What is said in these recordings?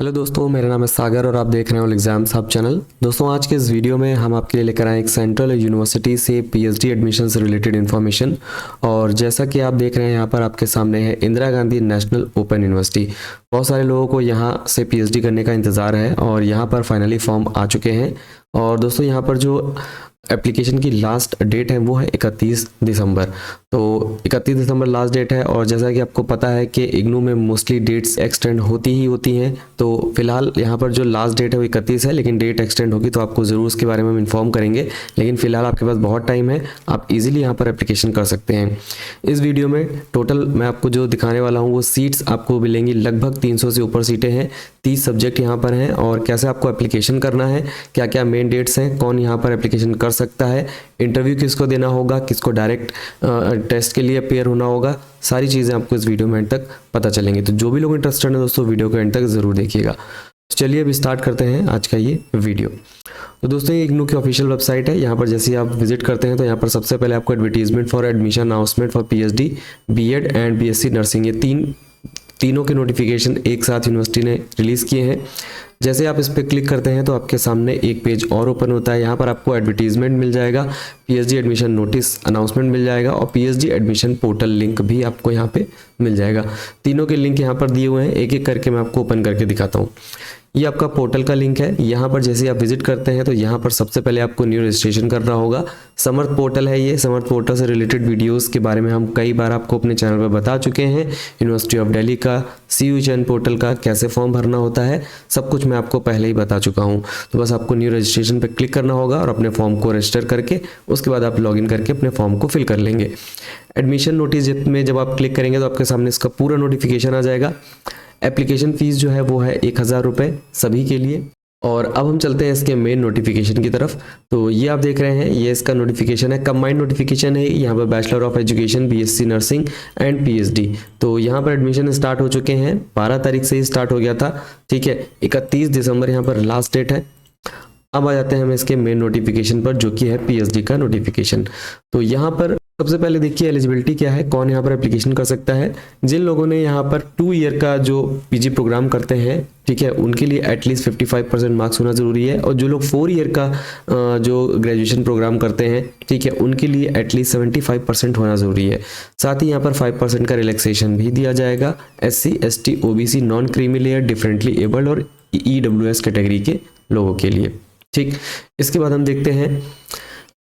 Hello दोस्तों, मेरा नाम है सागर और आप देख रहे हैं ऑल एग्जाम्स हब चैनल। दोस्तों, आज के इस वीडियो में हम आपके लिए लेकर आए एक सेंट्रल यूनिवर्सिटी से पीएचडी एडमिशन से रिलेटेड इन्फॉर्मेशन। और जैसा कि आप देख रहे हैं यहाँ पर आपके सामने है Indira Gandhi national open university. बहुत सारे लोगों को यहाँ से पीएचडी करने का इंतज़ार है और यहाँ पर फाइनली फॉर्म आ चुके हैं। और दोस्तों, यहाँ पर जो एप्लीकेशन की लास्ट डेट है वो है 31 दिसंबर। तो 31 दिसंबर लास्ट डेट है। और जैसा कि आपको पता है कि इग्नू में मोस्टली डेट्स एक्सटेंड होती ही होती हैं। तो फिलहाल यहाँ पर जो लास्ट डेट है वो 31 है, लेकिन डेट एक्सटेंड होगी तो आपको ज़रूर उसके बारे में हम इन्फॉर्म करेंगे। लेकिन फिलहाल आपके पास बहुत टाइम है, आप इजीली यहाँ पर एप्लीकेशन कर सकते हैं। इस वीडियो में टोटल मैं आपको जो दिखाने वाला हूँ वो सीट्स आपको मिलेंगी, लगभग 300 से ऊपर सीटें हैं। 30 सब्जेक्ट यहाँ पर हैं और कैसे आपको एप्लीकेशन करना है, क्या क्या मेन डेट्स हैं, कौन यहाँ पर एप्लीकेशन कर सकता है, इंटरव्यू किसको देना होगा, किसको डायरेक्ट टेस्ट के लिए अपेयर होना होगा, सारी चीज़ें आपको इस वीडियो में एंड तक पता चलेंगी। तो जो भी लोग इंटरेस्टेड हैं दोस्तों, वीडियो को एंड तक ज़रूर देखिएगा। तो चलिए अभी स्टार्ट करते हैं आज का ये वीडियो। तो दोस्तों, ये इग्नू की ऑफिशियल वेबसाइट है। यहाँ पर जैसे ही आप विजिट करते हैं तो यहाँ पर सबसे पहले आपको advertisement for admission announcement for PhD, BEd and BSc nursing, ये तीनों के नोटिफिकेशन एक साथ यूनिवर्सिटी ने रिलीज़ किए हैं। जैसे आप इस पर क्लिक करते हैं तो आपके सामने एक पेज और ओपन होता है। यहाँ पर आपको एडवर्टीजमेंट मिल जाएगा, पीएचडी एडमिशन नोटिस अनाउंसमेंट मिल जाएगा और पीएचडी एडमिशन पोर्टल लिंक भी आपको यहाँ पे मिल जाएगा। तीनों के लिंक यहाँ पर दिए हुए हैं, एक एक करके मैं आपको ओपन करके दिखाता हूँ। ये आपका पोर्टल का लिंक है। यहाँ पर जैसे आप विजिट करते हैं तो यहाँ पर सबसे पहले आपको न्यू रजिस्ट्रेशन करना होगा। समर्थ पोर्टल है ये। समर्थ पोर्टल से रिलेटेड वीडियोस के बारे में हम कई बार आपको अपने चैनल पर बता चुके हैं। यूनिवर्सिटी ऑफ दिल्ली का CUHN पोर्टल का कैसे फॉर्म भरना होता है, सब कुछ मैं आपको पहले ही बता चुका हूँ। तो बस आपको न्यू रजिस्ट्रेशन पर क्लिक करना होगा और अपने फॉर्म को रजिस्टर करके उसके बाद आप लॉगिन करके अपने फॉर्म को फिल कर लेंगे। एडमिशन नोटिस में जब आप क्लिक करेंगे तो आपके सामने इसका पूरा नोटिफिकेशन आ जाएगा। एप्लीकेशन फ़ीस जो है वो है 1000 रुपये सभी के लिए। और अब हम चलते हैं इसके मेन नोटिफिकेशन की तरफ। तो ये आप देख रहे हैं, ये इसका नोटिफिकेशन है, कंबाइंड नोटिफिकेशन है। यहाँ पर bachelor of education, BSc nursing and PhD। तो यहाँ पर एडमिशन स्टार्ट हो चुके हैं, 12 तारीख से ही स्टार्ट हो गया था। ठीक है, 31 दिसंबर यहाँ पर लास्ट डेट है। अब आ जाते हैं हम इसके मेन नोटिफिकेशन पर, जो कि है PhD का नोटिफिकेशन। तो यहाँ पर सबसे पहले देखिए एलिजिबिलिटी क्या है, कौन यहाँ पर एप्लीकेशन कर सकता है। जिन लोगों ने यहाँ पर 2 ईयर का जो PG प्रोग्राम करते हैं, ठीक है, उनके लिए एटलीस्ट 55% मार्क्स होना ज़रूरी है। और जो लोग 4 ईयर का जो ग्रेजुएशन प्रोग्राम करते हैं, ठीक है, उनके लिए एटलीस्ट 75% होना ज़रूरी है। साथ ही यहाँ पर 5% का रिलैक्सेशन भी दिया जाएगा SC ST OBC non creamy layer, differently abled और EWS कैटेगरी के लोगों के लिए। ठीक, इसके बाद हम देखते हैं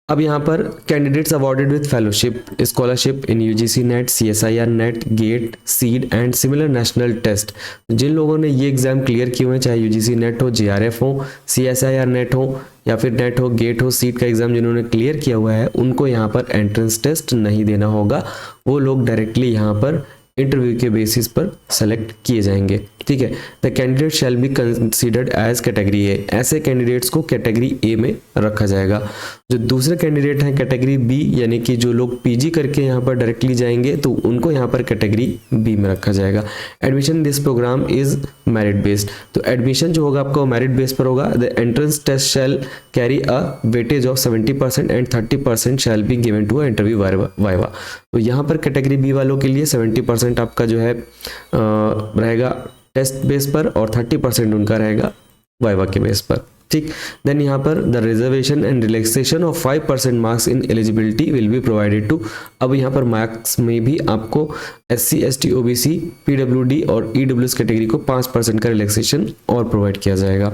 अब यहाँ पर candidates awarded with fellowship scholarship in UGC NET, CSIR NET, GATE, CEED and similar national test. जिन लोगों ने ये एग्जाम क्लियर किए हुए हैं, चाहे UGC नेट हो, JRF हो, CSIR नेट हो या फिर नेट हो, गेट हो, सीट का एग्जाम जिन्होंने क्लियर किया हुआ है, उनको यहाँ पर एंट्रेंस टेस्ट नहीं देना होगा। वो लोग डायरेक्टली यहाँ पर इंटरव्यू के बेसिस पर सेलेक्ट किए जाएंगे। ठीक है, the candidate shall be considered as category A. ऐसे कैंडिडेट्स को कैटेगरी ए में रखा जाएगा। जो दूसरे कैंडिडेट हैं कैटेगरी बी, यानी कि जो लोग PG करके यहाँ पर डायरेक्टली जाएंगे, तो उनको यहाँ पर कैटेगरी बी में रखा जाएगा। Admission this program is merit based. तो एडमिशन जो होगा आपका मेरिट बेस पर होगा। The entrance test shall carry a weightage of 70% and 30% shall be given to interview viva. तो यहाँ पर कैटेगरी बी वालों के लिए 70% आपका जो है रहेगा टेस्ट बेस पर और 30% उनका रहेगा वाइवा के बेस पर। ठीक, देन यहाँ पर the reservation and relaxation of 5% marks in eligibility will be provided to. अब यहाँ पर मार्क्स में भी आपको SC ST OBC PWD और EWS कैटेगरी को 5% का रिलैक्सेशन और प्रोवाइड किया जाएगा।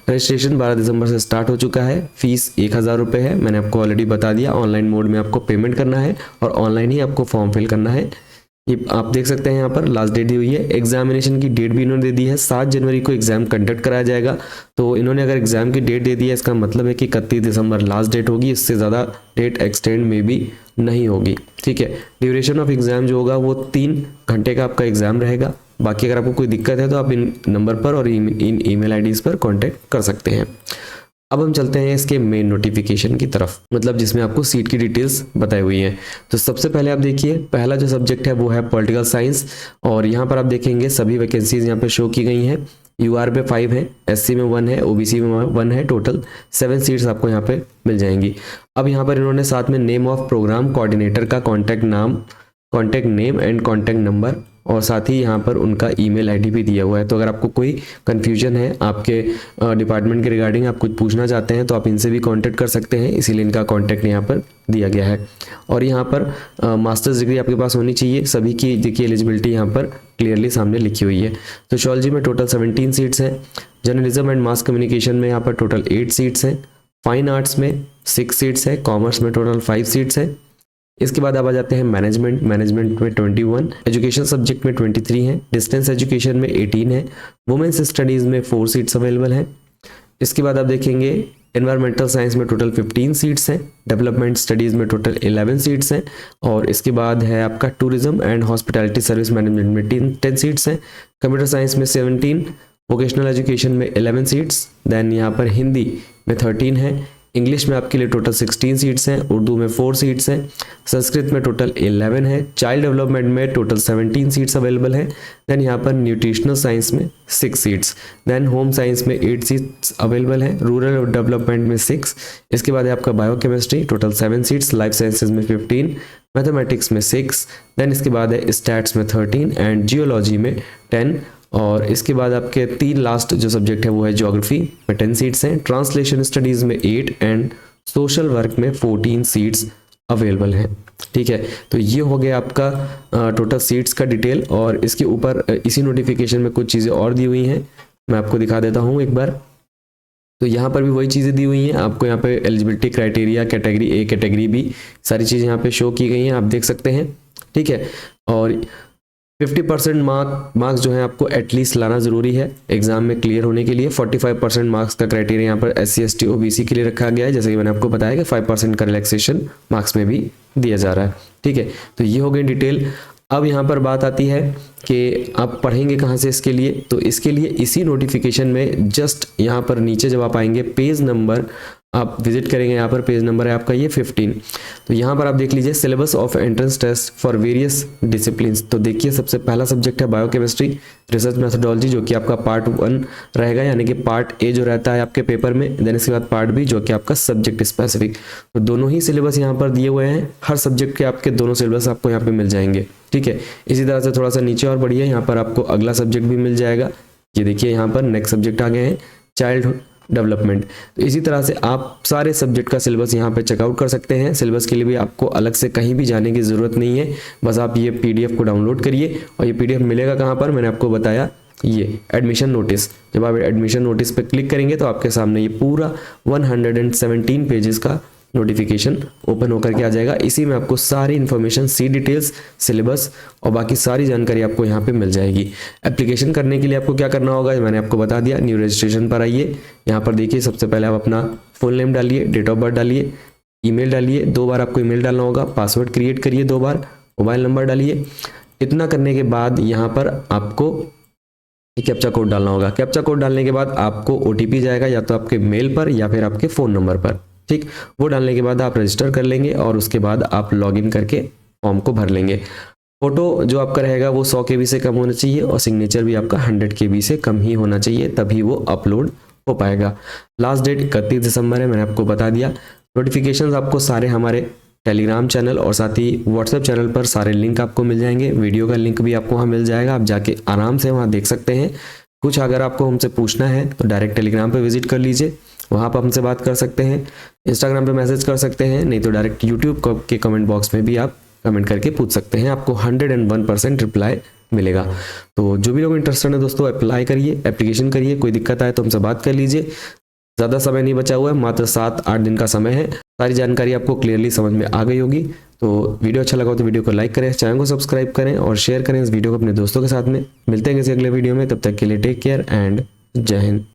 रजिस्ट्रेशन 12 दिसंबर से स्टार्ट हो चुका है। फीस 1000 रुपये है, मैंने आपको ऑलरेडी बता दिया। ऑनलाइन मोड में आपको पेमेंट करना है और ऑनलाइन ही आपको फॉर्म फिल करना है। ये आप देख सकते हैं यहाँ पर लास्ट डेट दी हुई है। एग्जामिनेशन की डेट भी इन्होंने दे दी है, 7 जनवरी को एग्जाम कंडक्ट कराया जाएगा। तो इन्होंने अगर एग्जाम की डेट दे दी है, इसका मतलब है कि 31 दिसंबर लास्ट डेट होगी, इससे ज़्यादा डेट एक्सटेंड में भी नहीं होगी। ठीक है, ड्यूरेशन ऑफ एग्जाम जो होगा वो 3 घंटे का आपका एग्जाम रहेगा। बाकी अगर आपको कोई दिक्कत है तो आप इन नंबर पर और इन email IDs पर कॉन्टैक्ट कर सकते हैं। अब हम चलते हैं इसके मेन नोटिफिकेशन की तरफ, मतलब जिसमें आपको सीट की डिटेल्स बताई हुई हैं। तो सबसे पहले आप देखिए, पहला जो सब्जेक्ट है वो है पॉलिटिकल साइंस। और यहाँ पर आप देखेंगे सभी वैकेंसीज यहाँ पे शो की गई हैं। UR पे 5 है, SC में 1 है, OBC में 1 है, टोटल 7 सीट्स आपको यहाँ पे मिल जाएंगी। अब यहाँ पर इन्होंने साथ में नेम ऑफ प्रोग्राम कोऑर्डिनेटर का कॉन्टैक्ट नाम contact name and contact number, और साथ ही यहाँ पर उनका ईमेल आईडी भी दिया हुआ है। तो अगर आपको कोई कन्फ्यूजन है आपके डिपार्टमेंट के रिगार्डिंग, आप कुछ पूछना चाहते हैं, तो आप इनसे भी कांटेक्ट कर सकते हैं, इसीलिए इनका कांटेक्ट यहाँ पर दिया गया है। और यहाँ पर मास्टर्स डिग्री आपके पास होनी चाहिए, सभी की देखिए एलिजिबिलिटी यहाँ पर क्लियरली सामने लिखी हुई है। सोशियोलॉजी में टोटल 17 सीट्स हैं, जर्नलिज्म एंड मास कम्युनिकेशन में यहाँ पर टोटल 8 सीट्स हैं, फाइन आर्ट्स में 6 सीट्स है, कॉमर्स में टोटल 5 सीट्स है। इसके बाद आप आ जाते हैं मैनेजमेंट में 21, एजुकेशन सब्जेक्ट में 23 हैं, डिस्टेंस एजुकेशन में 18 है, वुमेन्स स्टडीज़ में 4 सीट्स अवेलेबल हैं। इसके बाद आप देखेंगे एनवायरमेंटल साइंस में टोटल 15 सीट्स हैं, डेवलपमेंट स्टडीज़ में टोटल 11 सीट्स हैं, और इसके बाद है आपका tourism and hospitality service management में 10 सीट्स हैं, कंप्यूटर साइंस में 17, वोकेशनल एजुकेशन में 11 सीट्स, देन यहाँ पर हिंदी में 13 है, इंग्लिश में आपके लिए टोटल 16 सीट्स हैं, उर्दू में 4 सीट्स हैं, संस्कृत में टोटल 11 है, चाइल्ड डेवलपमेंट में टोटल 17 सीट्स अवेलेबल है, देन यहाँ पर न्यूट्रिशनल साइंस में 6 सीट्स, देन होम साइंस में 8 सीट्स अवेलेबल है, रूरल डेवलपमेंट में 6, इसके बाद है आपका biochemistry total 7 seats, life sciences में 15, मैथमेटिक्स में 6, देन इसके बाद है स्टैट्स में 13 एंड जियोलॉजी में 10, और इसके बाद आपके 3 लास्ट जो सब्जेक्ट है वो है ज्योग्राफी में 10 सीट्स हैं, ट्रांसलेशन स्टडीज़ में 8 एंड सोशल वर्क में 14 सीट्स अवेलेबल हैं। ठीक है, तो ये हो गया आपका टोटल सीट्स का डिटेल, और इसके ऊपर इसी नोटिफिकेशन में कुछ चीज़ें और दी हुई हैं, मैं आपको दिखा देता हूँ एक बार। तो यहाँ पर भी वही चीज़ें दी हुई हैं आपको, यहाँ पे eligibility criteria, category A category B, सारी चीज़ें यहाँ पे शो की गई हैं, आप देख सकते हैं। ठीक है, और 50% मार्क्स जो है आपको एटलीस्ट लाना ज़रूरी है एग्जाम में क्लियर होने के लिए। 45% मार्क्स का क्राइटेरिया यहाँ पर SC ST OBC के लिए रखा गया है, जैसे कि मैंने आपको बताया कि 5% का रिलैक्सेशन मार्क्स में भी दिया जा रहा है। ठीक है, तो ये हो गई डिटेल। अब यहाँ पर बात आती है कि आप पढ़ेंगे कहाँ से इसके लिए, तो इसके लिए इसी नोटिफिकेशन में जस्ट यहाँ पर नीचे जब आप आएंगे पेज नंबर आप विजिट करेंगे, यहाँ पर पेज नंबर है आपका ये 15। तो यहाँ पर आप देख लीजिए syllabus of entrance test for various disciplines. तो देखिए सबसे पहला सब्जेक्ट है बायोकेमिस्ट्री रिसर्च मेथोडोलॉजी, जो कि आपका पार्ट 1 रहेगा, यानी कि पार्ट ए जो रहता है आपके पेपर में, देन इसके बाद पार्ट बी जो कि आपका सब्जेक्ट स्पेसिफिक। तो दोनों ही सिलेबस यहाँ पर दिए हुए हैं, हर सब्जेक्ट के आपके दोनों सिलेबस आपको यहाँ पर मिल जाएंगे। ठीक है, इसी तरह से थोड़ा सा नीचे और बढ़िया, यहाँ पर आपको अगला सब्जेक्ट भी मिल जाएगा। ये देखिए यहाँ पर नेक्स्ट सब्जेक्ट आ गए हैं चाइल्ड डेवलपमेंट। तो इसी तरह से आप सारे सब्जेक्ट का सिलेबस यहाँ पे चेकआउट कर सकते हैं। सिलेबस के लिए भी आपको अलग से कहीं भी जाने की ज़रूरत नहीं है, बस आप ये PDF को डाउनलोड करिए, और ये PDF मिलेगा कहाँ पर, मैंने आपको बताया ये एडमिशन नोटिस। जब आप एडमिशन नोटिस पे क्लिक करेंगे तो आपके सामने ये पूरा 117 पेजेस का नोटिफिकेशन ओपन होकर के आ जाएगा। इसी में आपको सारी इन्फॉर्मेशन, सी डिटेल्स, सिलेबस और बाकी सारी जानकारी आपको यहाँ पे मिल जाएगी। एप्लीकेशन करने के लिए आपको क्या करना होगा, मैंने आपको बता दिया। न्यू रजिस्ट्रेशन पर आइए, यहाँ पर देखिए सबसे पहले आप अपना फुल नेम डालिए, डेट ऑफ बर्थ डालिए, ईमेल डालिए, 2 बार आपको ईमेल डालना होगा, पासवर्ड क्रिएट करिए 2 बार, मोबाइल नंबर डालिए। इतना करने के बाद यहाँ पर आपको कैप्चा कोड डालना होगा। कैप्चा कोड डालने के बाद आपको OTP जाएगा, या तो आपके मेल पर या फिर आपके फ़ोन नंबर पर। ठीक, वो डालने के बाद आप रजिस्टर कर लेंगे, और उसके बाद आप लॉगिन करके फॉर्म को भर लेंगे। फोटो जो आपका रहेगा वो 100 KB से कम होना चाहिए, और सिग्नेचर भी आपका 100 KB से कम ही होना चाहिए, तभी वो अपलोड हो पाएगा। लास्ट डेट 31 दिसंबर है, मैंने आपको बता दिया। नोटिफिकेशंस आपको सारे हमारे टेलीग्राम चैनल और साथ ही व्हाट्सएप चैनल पर सारे लिंक आपको मिल जाएंगे। वीडियो का लिंक भी आपको वहाँ मिल जाएगा, आप जाके आराम से वहाँ देख सकते हैं। कुछ अगर आपको हमसे पूछना है तो डायरेक्ट टेलीग्राम पे विजिट कर लीजिए, वहाँ पर हमसे बात कर सकते हैं। इंस्टाग्राम पे मैसेज कर सकते हैं, नहीं तो डायरेक्ट यूट्यूब के कमेंट बॉक्स में भी आप कमेंट करके पूछ सकते हैं, आपको 101% रिप्लाई मिलेगा। तो जो भी लोग इंटरेस्टेड है दोस्तों, अप्लाई करिए, एप्लीकेशन करिए। कोई दिक्कत आए तो हमसे बात कर लीजिए। ज़्यादा समय नहीं बचा हुआ है, मात्र 7-8 दिन का समय है। सारी जानकारी आपको क्लियरली समझ में आ गई होगी। तो वीडियो अच्छा लगा हो तो वीडियो को लाइक करें, चैनल को सब्सक्राइब करें और शेयर करें इस वीडियो को अपने दोस्तों के साथ में। मिलते हैं किसी अगले वीडियो में, तब तक के लिए टेक केयर एंड जय हिंद।